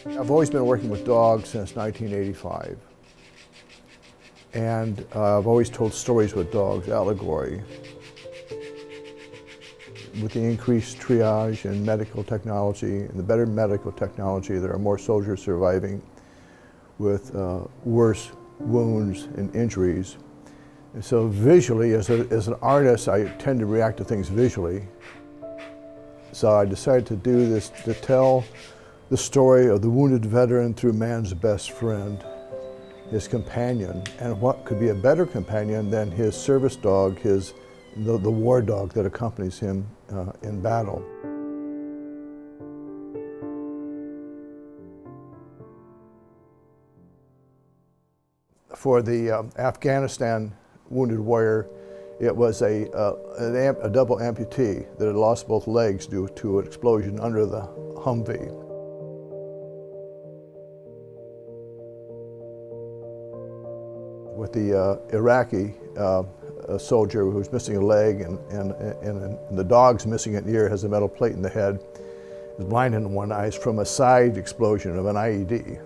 I've always been working with dogs since 1985. And I've always told stories with dogs, allegory. With the increased triage and medical technology, and the better medical technology, there are more soldiers surviving with worse wounds and injuries. And so visually, as an artist, I tend to react to things visually. So I decided to do this, to tell the story of the wounded veteran through man's best friend, his companion. And what could be a better companion than his service dog, the war dog that accompanies him in battle. For the Afghanistan wounded warrior, it was a double amputee that had lost both legs due to an explosion under the Humvee. With the Iraqi soldier who's missing a leg and the dog's missing an ear, has a metal plate in the head, is blind in one eye from a side explosion of an IED.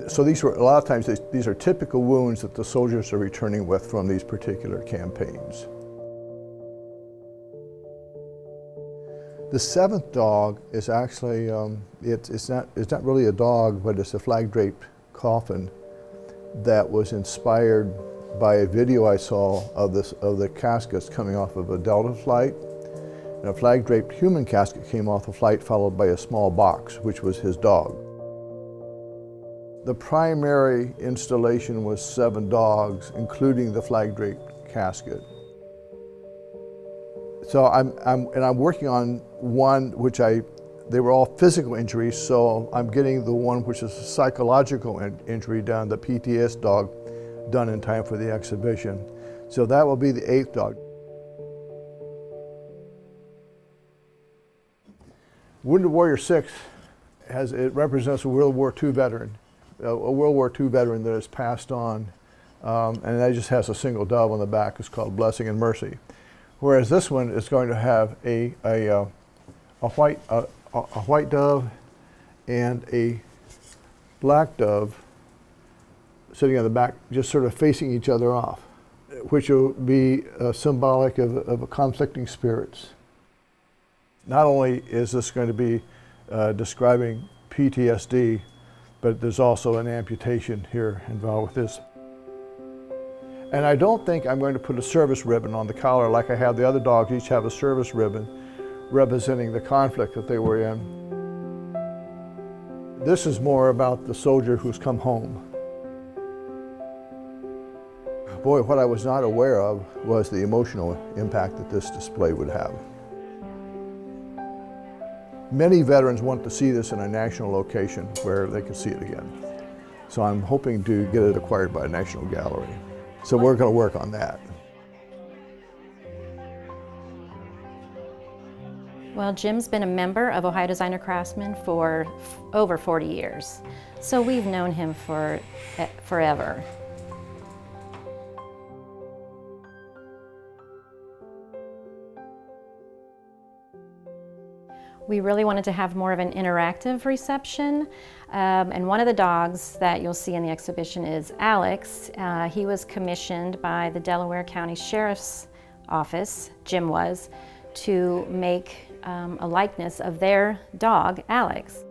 So these were, a lot of times, these are typical wounds that the soldiers are returning with from these particular campaigns. The seventh dog is actually, it's not really a dog, but it's a flag-draped coffin that was inspired by a video I saw of the caskets coming off of a Delta flight. And a flag-draped human casket came off the flight, followed by a small box, which was his dog. The primary installation was 7 dogs, including the flag-draped casket. So I'm working on one which they were all physical injuries, so I'm getting the one which is a psychological injury done, the PTS dog, done in time for the exhibition. So that will be the 8th dog. Wounded Warrior 6 it represents a World War II veteran. A World War II veteran that has passed on, and that just has a single dove on the back. It's called Blessing and Mercy. Whereas this one is going to have a white dove and a black dove sitting on the back, just sort of facing each other off, which will be symbolic of conflicting spirits. Not only is this going to be describing PTSD, but there's also an amputation here involved with this. And I don't think I'm going to put a service ribbon on the collar like I have the other dogs. Each have a service ribbon representing the conflict that they were in. This is more about the soldier who's come home. Boy, what I was not aware of was the emotional impact that this display would have. Many veterans want to see this in a national location where they can see it again. So I'm hoping to get it acquired by a national gallery. So we're going to work on that. Well, Jim's been a member of Ohio Designer Craftsman for over 40 years. So we've known him for forever. We really wanted to have more of an interactive reception, and one of the dogs that you'll see in the exhibition is Alex. He was commissioned by the Delaware County Sheriff's Office, Jim was, to make a likeness of their dog, Alex.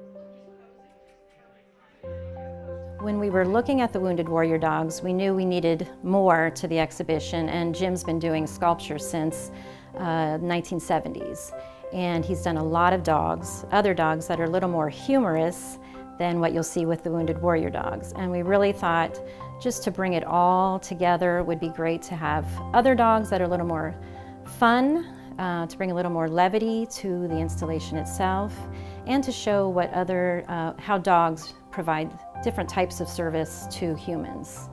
When we were looking at the Wounded Warrior dogs, we knew we needed more to the exhibition, and Jim's been doing sculpture since 1970s. And he's done a lot of dogs, other dogs that are a little more humorous than what you'll see with the Wounded Warrior dogs. And we really thought just to bring it all together would be great to have other dogs that are a little more fun, to bring a little more levity to the installation itself, and to show what how dogs provide different types of service to humans.